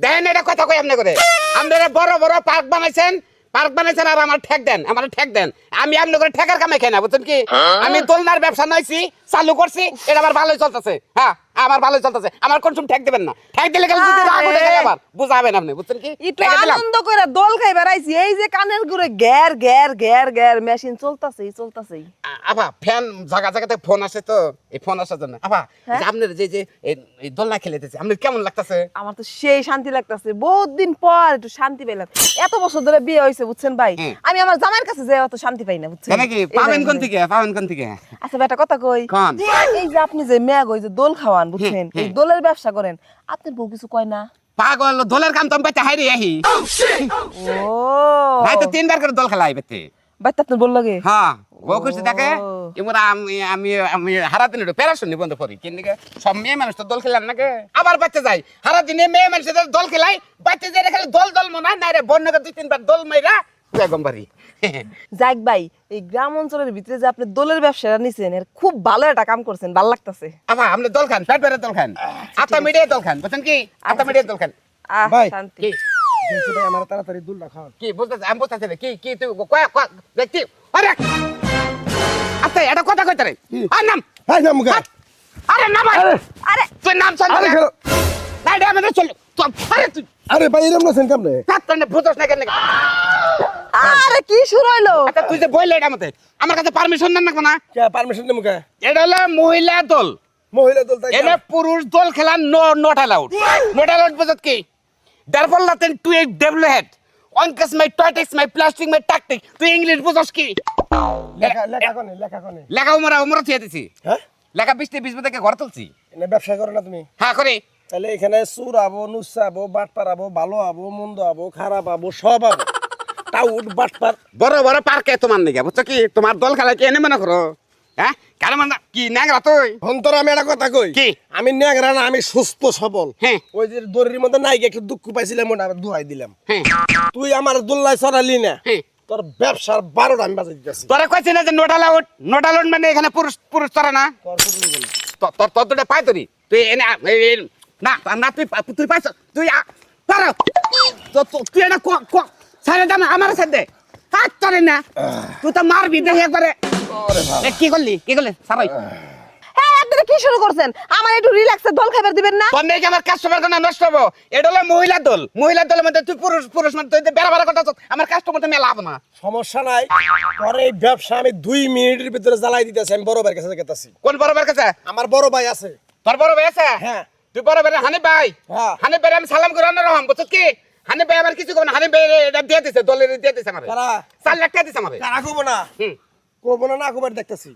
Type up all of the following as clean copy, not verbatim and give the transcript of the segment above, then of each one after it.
দেন এটা কথা কই আপনি করে আপনারা বড় বড় পার্ক বানাইছেন আর আমার ঠেক দেন আমি আপনি করে ঠেকার কামে খাই না বুঝছেন কি আমি দোলনার ব্যবসা নাইছি চালু করছি এটা আমার ভালোই চলতেছে হ্যাঁ আমার ভালোই চলতেছে আমার কোন সময় ঠেক দিবেন না ঠেক দিলে গেলে যদি রাগ উঠে গেলে আবার বুঝাবেন আপনি বুঝছেন কি একটু আনন্দ করে দোল খাই বেড়াইছি এই যে কানের ঘুরে গ্যার গ্যার গ্যার গ্যার মেশিন চলতেছেই আবা ফ্যান জায়গাতে ফোন আসে তো এই ফোন আসার জন্য আবা আপনার যে এই দোলনা খেলেতেছে আপনার কেমন লাগতেছে আমার তো সেই শান্তি লাগতেছে বহুত দিন পর একটু শান্তি পেলাম এত বছর ধরে বিয়ে হইছে বুঝছেন ভাই আমি আমার জামাইয়ের কাছে যাই অত শান্তি পাই না বুঝছেন নাকি পাবেন কোন থেকে আচ্ছা বেটা কথা কই এই যে আপনি যে মেয়া গই যে দোল খাওয়ান বুঝছেন এই দোলের ব্যবসা করেন আপনার বউ কিছু কয় না পাগল দোলের কাম তো আমি পাইতে হাইরে আহি ও ভাই তো তিনবার করে দোল খেলাই পেতে বাইতে আপনার বল লাগে হ্যাঁ বউ খুশি থাকে এমরা আমি হারা দিন প্যারাশন বন্ধ করি কিন্তু সব মেয়ে মানুষ তো দোল খেলার নাকি আবার বাচ্চা যাই হারা দিনে মেয়ে মানুষের দোল খেলাই বাচ্চা যাই খালি দল মনে নাই রে বন্যকে দুই তিনবার দোল মাইরা গম্বারি যাক ভাই এই গ্রাম অঞ্চলের ভিতরে যে আপনি দোলের ব্যবসাটা নিছেন এর খুব ভালো একটা কাম করছেন ভালো লাগতেছে আবার আপনি দোল খান পেট পেরে দোল খান আটা মিডিয়ে দোল খান বুঝছেন কি আটা মিডিয়ে দোল খান ভাই শান্তি কি দেখছি ভাই আমার তাড়াতাড়ি দুলটা খাওয়ান কি বুঝতেছ আমি বুঝতেছি না কি তুই কয়া দেখছি আরে আচ্ছা এটা কথা কইতে রে আর নাম হাই না মুগা আরে নাম আরে তুই নাম শুন আরে না এটা আমাদের চল আরে তুই আরে ভাই এরকম না সেন কামনে কাটনে বুঝছ না কেন আরে কি শুরু হইলো আচ্ছা তুই যে বইলে এটা মতে আমার কাছে পারমিশন দেন না কোনা কে পারমিশন দে মুগা এটা হলো মহিলা দল মহিলা দল তাই এটা পুরুষ দল খেলা নট অ্যালাউড বুঝত কি therefore nothing to a devil head onkes my totics my plastic my tactic তুই ইংলিশ বুঝছ কি লেখা কোনে লেখা উমরা থিয়ে দিছি হ্যাঁ লেখা 20 থেকে ঘর তুলছি এনে ব্যবসা করো না তুমি হ্যাঁ করি তাহলে এখানে সুর আবো নুসাবো বাটপার আবো ভালো আবো মন্দ আবো খারাপ আবো সব আবো টাউট বাটপার বড় বড় পার্কে তোমার নিকে বুঝছো কি তোমার দল খেলা কি এনে মনে করো হ্যাঁ কেন মানে কি ন্যাংরা তুই অন্তর আমি একটা কথা কই কি? আমি ন্যাংরা না আমি সুস্থ সবল হ্যাঁ। ওই যে দড়ির মধ্যে নাইকে একটু দুঃখ পাইছিলাম ওটা আমি ধুয়াই দিলাম হ্যাঁ তুই আমার দুল্লাই সরালি না হ্যাঁ তোর ব্যবসার 12টা আমি বাজাই দিতেছি তোরা কইছিস না যে নোট অ্যালাউড মানে এখানে পুরুষ চলে না তোর শুরু করলি। তোর দুটো পাই তোরি তুই এনে না তুই পাইছ তুই পারো তুই এটা সারে দাম আমার সাথে হাত তোরে না তুই তো মারবি দেখে একবারে কি করলি সারাই হ্যাঁ আপনারা কি শুরু করছেন আমার একটু রিল্যাক্সে দোল খাবার দিবেন না তোর নাকি আমার কাস্টমার কোন নষ্ট হবো এটা হলো মহিলা দলের মধ্যে তুই পুরুষ মানে তুই বেড়া করতে আমার কাস্টমার তো মেলা লাভ না সমস্যা নাই তোর এই ব্যবসা আমি 2 মিনিটের ভিতরে জ্বালাই দিতেছি আমি বড় ভাইয়ের কাছে গেতাছি কোন বড় ভাইয়ের কাছে আমার বড় ভাই আছে তোর বড় ভাই আছে হ্যাঁ তুই বড় ভাই হানিফ ভাই হ্যাঁ। হানিফ ভাই আমি সালাম করে আনার রহম বুঝছ কি হানিফ ভাই আমার কিছু কবে না হানিফ ভাই এটা দিয়ে দিছে দলের দিয়ে দিছে আমার কারা 4 লাখ টাকা দিছে আমার কারা কব না কব না কবার দেখতাছি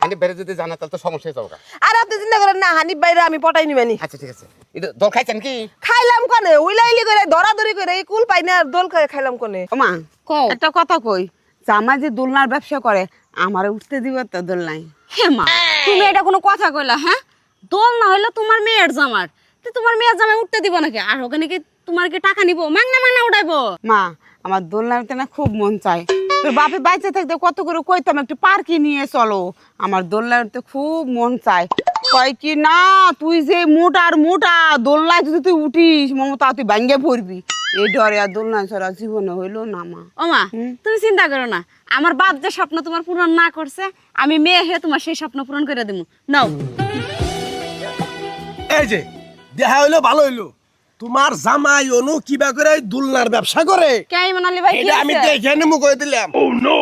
হানিফ ভাই যদি জানা তাহলে তো সমস্যা হয়ে যাবে আর আপনি চিন্তা করেন না হানিফ ভাইরা আমি পটাই নিবেনি আচ্ছা ঠিক আছে এটা দল খাইছেন কি খাইলাম কোনে উইলাইলি করে দরাদরি করে এই কুল পাই না আর দোল খাইলাম কোনে ওমা কও। একটা কথা কই জামাই যে দোলনার ব্যবসা করে আমারে উঠতে দিব তো দোলনায় হে মা তুমি এটা কোনো কথা কইলা হ্যাঁ দোল না হইলো তোমার মেয়ের জামার তো তোমার মেয়ের জামাই উঠতে দিব নাকি আর ওখানে কি তোমার কি টাকা নিব মাংনা উঠাইবো মা আমার দোলনাতে না খুব মন চায় তোর বাপে বাইচে থাকতে কত করে কইতাম একটু পার্কে নিয়ে চলো আমার দোলনাতে খুব মন চায় কয় কি না তুই যে মোটা দোলনায় যদি তুই উঠিস মমতা তুই ভাঙ্গে পড়বি এই ডরে আর দোলনা ছাড়া জীবনে হইলো না মা ও মা তুমি চিন্তা করো না আমার বাপ যে স্বপ্ন তোমার পূরণ না করছে আমি মেয়ে হয়ে তোমার সেই স্বপ্ন পূরণ করে দেবো নাও এই যে দেখা হইলো ভালো হইলো তোমার জামাই অনু কিবা করে এই দুলনার ব্যবসা করে কে মানালি ভাই কি এটা আমি হইছে? দেখে নেমু কই দিলাম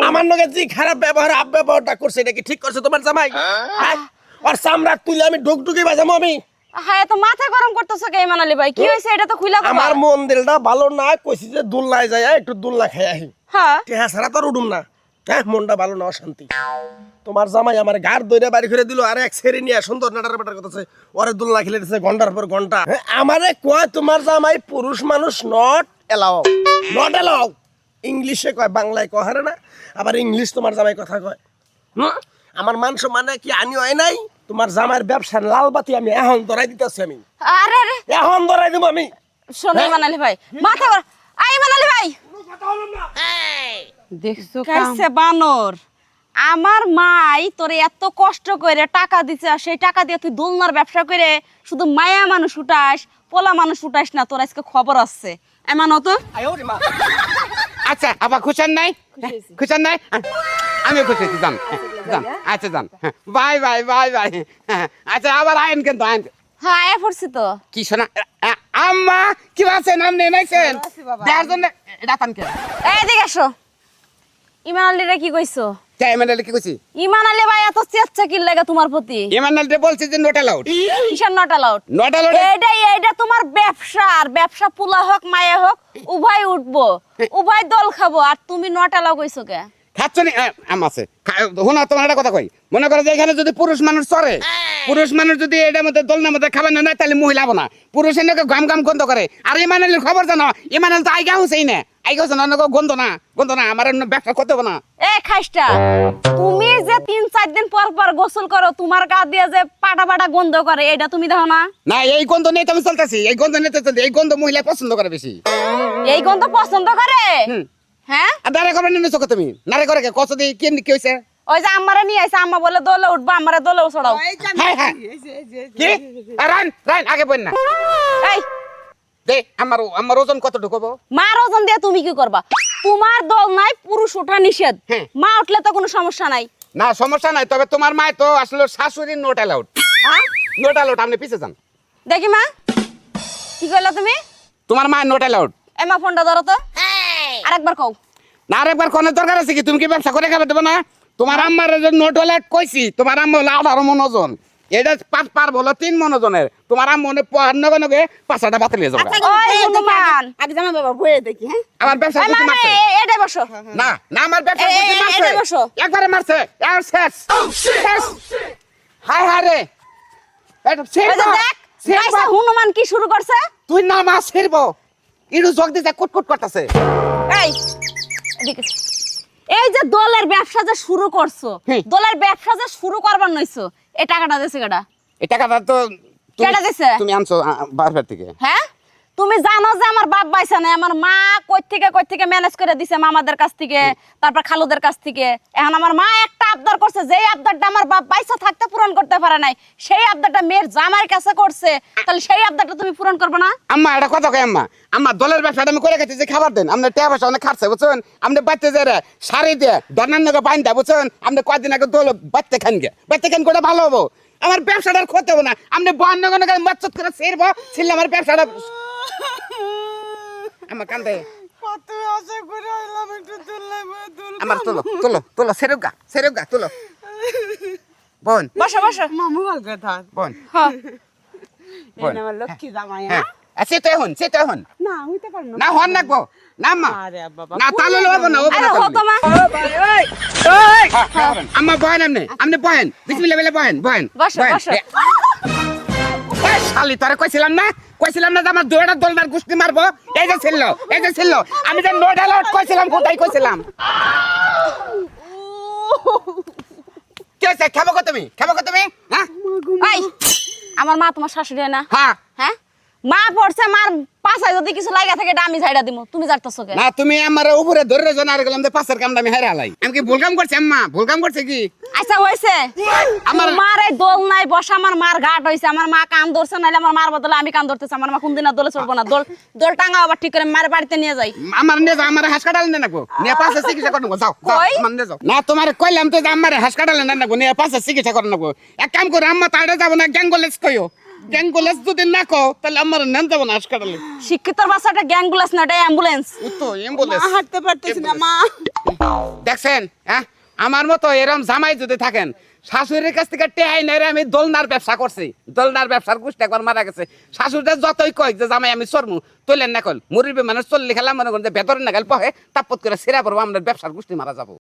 আমার লগে যে খারাপ ব্যবহার ব্যবহারটা করছে এটা কি ঠিক করছে তোমার জামাই হ্যাঁ? আর চামড়া তুলে আমি ঢুকঢুকি বাজামো আমি হ্যাঁ তো মাথা গরম করতেছো কে মানালি ভাই কি হয়েছে এটা তো খুইলা কথা আমার মন দিলটা ভালো না কইছি যে দুলনায় যায় একটু দুলনা খাই আহি হ্যাঁ টেহা ছাড়া তো উঠুম না হ্যাঁ মনটা ভালো না অশান্তি তোমার জামাই আমার গার দইরা বাড়ি করে দিল আর এক ছেড়ে নিয়ে সুন্দর নাটার বাটার করতেছে ওরে দুলনা খেলে দিচ্ছে ঘন্টার পর ঘন্টা হ্যাঁ, আমারে কয় তোমার জামাই পুরুষ মানুষ নট এলাও ইংলিশে কয় বাংলায় কয় হারে না আবার ইংলিশ তোমার জামাই কথা কয় আমার মান সম্মানে কি আনি হয় নাই তোমার জামাইয়ের ব্যবসার লাল বাতি আমি এখন ধরাই দিতেছি আমি আরে আরে এখন ধরাই দেবো আমি শোনো মানালি ভাই মাথা গরম আই মানালি ভাই দেখছো কাইছে বানর আমার মাই তোরে এত কষ্ট করে টাকা দিছে আর সেই টাকা দিয়ে তুই দোলনার ব্যবসা করে শুধু মায়া মানুষ উঠাস পোলা মানুষ উঠাইস না, তোর আজকে খবর আছে এমন তো। আচ্ছা আবার খুশান নাই, খুশান নাই, আমিও খুশি হয়েছি, যান যান, আচ্ছা যান, বাই বাই বাই বাই। আচ্ছা আবার আইন কিন্তু আইন। হ্যাঁ আয়া পড়ছি তো। কি শোনা আম্মা কি আছেন, আপনি নাইছেন দেখার জন্য রাতান কে? এই দিকে আসো। ইমান আলীরা কি কইছো? ইমানাল কি কইছি? ইমান আলী ভাই এত চেচ্ছা কি লাগে তোমার প্রতি? ইমানাল বলছে যে নোট অ্যালাউড। কিসের নট অ্যালাউড? Not allowed. এইটা তোমার ব্যবসা, আর ব্যবসা পোলা হোক মায়া হোক উভয় উঠবো, উভয় দল খাবো, আর তুমি নট অ্যালাউ কইছো কে? খাচ্ছনি আম আছে শোনা, তোমার একটা কথা কই, মনে করো যে এখানে যদি পুরুষ মানুষ চরে, পুরুষ মানুষ যদি এটার মধ্যে দোলনার মধ্যে খাবার না তাহলে মহিলা হবো না, পুরুষ এনেকে গাম গাম গন্ধ করে। আর ইমানালের খবর জানো, ইমানাল তো আইগা হচ্ছেই না, আইগা হচ্ছে না, গন্ধ না, গন্ধ না, আমার অন্য ব্যবসা করতে হবো না। এ খাইস্টা, তুমি যে 3-4 দিন পর পর গোসল করো, তোমার গা দিয়ে যে পাটা পাটা গন্ধ করে, এটা তুমি দেখো না? না এই গন্ধ নেই তো আমি চলতেছি, এই গন্ধ নেই তো চলতে, এই গন্ধ মহিলা পছন্দ করে বেশি। এই গন্ধ পছন্দ করে? হ্যাঁ, আর নারে করে নিয়ে চোখে তুমি নারে করে কে কত দিয়ে কি হয়েছে? ওই যে আমারে নিয়ে আইছে, আম্মা বলে দোলে উঠবা, আমারে দোলে ছড়াও। হ্যাঁ হ্যাঁ কি রান রান আগে বল না। এই দে আমার ওজন কত ঢুকবো? মার ওজন দিয়ে তুমি কি করবা? তোমার দল নাই, পুরুষ ওঠা নিষেধ, হ্যাঁ। মা উঠলে তো কোনো সমস্যা নাই। না সমস্যা নাই, তবে তোমার মায় তো আসলে শাশুড়ি নোট অ্যালাউড, হ্যাঁ নোট অ্যালাউড। আপনি পিছে যান, দেখি মা কি কইলা তুমি? তোমার মায় নোট অ্যালাউড। এমা ফোনটা ধরো তো, আরেকবার কও। না আরেকবার কোনের দরকার আছে কি? তুমি কি ব্যবসা করে খাবে দেবো না? তোমার আম্মার নোট অ্যালাউড কইছি, তোমার আম্মা হলো 18 মন ওজন, এটা পার বলো 3 মন ওজনের, তোমার আম্মা মনে নগে নগে 5টা বাতিল হয়ে যাবে। ওই হনুমান, আগে জামাই বাবা বয়ে দেখি। হ্যাঁ আমার ব্যবসা এই করতে মা, মারছে। এটাই বসো। না না আমার ব্যবসা করতে মারছে, এটাই বসো। একবারে মারছে, আর শেষ শেষ। হায় হায় রে, এটা ওই ছেড়ে যে দাও, দেখ, ছেড়ে গাইছে দাও। হনুমান কি শুরু করছে? তুই না মা ছেড়বো, ইডু জগ দিতে কুটকুট করতেছে। এই এদিকে। এই যে দলের ব্যবসা যে শুরু করছো, হুম। দলের ব্যবসা যে শুরু করবার নইছো, এই টাকাটা দিছে কেডা? এই টাকাটা তো কেডা দিছে? তুমি আনছো বারবার থেকে। হ্যাঁ, তুমি জানো যে আমার বাপ বাইছে না, আমার মা কই থেকে ম্যানেজ করে দিছে মামাদের কাছ থেকে, তারপর খালুদের কাছ থেকে। এখন আমার মা একটা আবদার করছে, যেই আবদারটা আমার বাপ বাইসা থাকতে পূরণ করতে পারে নাই, সেই আবদারটা মেয়ের জামাইয়ের কাছে করছে, তাহলে সেই আবদারটা তুমি পূরণ করবে না? আম্মা এটা কথা কই আম্মা, আম্মা দলের ব্যবসাটা আমি করে গেছি যে খাবার দেন, আপনি টাকা পয়সা অনেক খাচ্ছে বুঝছেন, আপনি বাচ্চা যে শাড়ি দিয়ে দরনার নগে বাইন দেয় বুঝছেন, আপনি কয়েকদিন আগে দল বাচ্চা খান করে ভালো হবো, আমার ব্যবসাটার ক্ষতি হবো না, আপনি বয়ান নগে নগে মচ্চত করে ছেড়বো, ছিললে আমার ব্যবসাটা। আমার কান্দে কত আশা করে আইলাম একটু দুললাই দুল। আমার তোলো তোলো তোলো সেরুগা তোলো বোন বসো বসো। মামু আগে থাক। বোন হ্যাঁ। বোন আমার লক্ষ্মী জামাই। হ্যাঁ সে তো এখন না হইতে পারে না। না হন নাকবো না আম্মা, আরে বাবা। না তাহলে হবো না, হবো আরে না হতো মা। আম্মা বহেন, আপনি বহেন, বিসমিল্লাহ বলে বহেন বসো, বসো। শালি তোরে কইছিলাম না যে আমার দুইটা দলদার গুষ্টি মারবো, এই যে ছিল আমি যে নোট অ্যালাউড কইছিলাম, কোথায় কইছিলাম? কি হয়েছে? খাবো কো তুমি হ্যাঁ এই, আমার মা তোমার শাশুড়ি হয় না? হ্যাঁ হ্যাঁ, মা পড়ছে, মার পাছায় যদি কিছু লাগা থাকে এটা আমি ঝাইড়া দিমু, তুমি জানতেছো কে? না তুমি আমার উপরে ধরে জন আর গেলাম যে পাশের কামটা আমি হেরে হালাই, আমি কি ভুল কাম করছি আম্মা? ভুল কাম করছে কি? আচ্ছা হইছে, আমার- আমার এই দোল নাই বসা, আমার মার ঘাট হইছে, আমার মা কান ধরছে, নাইলে আমার মার বদলে আমি কান ধরতেছি, আমার মা কোনদিন আর দোলে চড়বো না, দোল টাঙ্গা আবার ঠিক করে মার বাড়িতে নিয়ে যাই। আমার নিয়ে যাও, আমার হাসপাতাল নিয়ে নাকবো, নিয়ে পাশে চিকিৎসা করে নেবো, যাও কই? আমার নিয়ে যাও। না তোমার কইলাম তো যে আমার হাসপাতাল নিয়ে নাকবো, নিয়ে পাশে চিকিৎসা করে নেবো। এক কাম করে আম্মা তাড়ে যাবো না, গ্যাঙ্গলেস কইও, গ্যাঙ্গলেস যদি না কও তাহলে আমার নেন যাবো না হাসপাতালে। শিক্ষিতর বাচ্চাটা গ্যাঙ্গুলাস না, এটা অ্যাম্বুলেন্স। তো এম্বুলেন্স মা হাঁটতে পারতেছি না মা। দেখছেন হ্যাঁ, আমার মতো এরম জামাই যদি থাকেন, শাশুড়ির কাছ থেকে টেহাই নেই আমি দোলনার ব্যবসা করছি, দোলনার ব্যবসার গোষ্ঠী একবার মারা গেছে, শাশুড়িটা যতই কয় যে জামাই আমি চরমু, তোলেন না কল মুরব্বী মানুষ চললে খেলাম মনে করেন যে ভেতরে না গেল পহে তাপত করে ছেড়া পড়বো, আমরা ব্যবসার গোষ্ঠী মারা যাবো।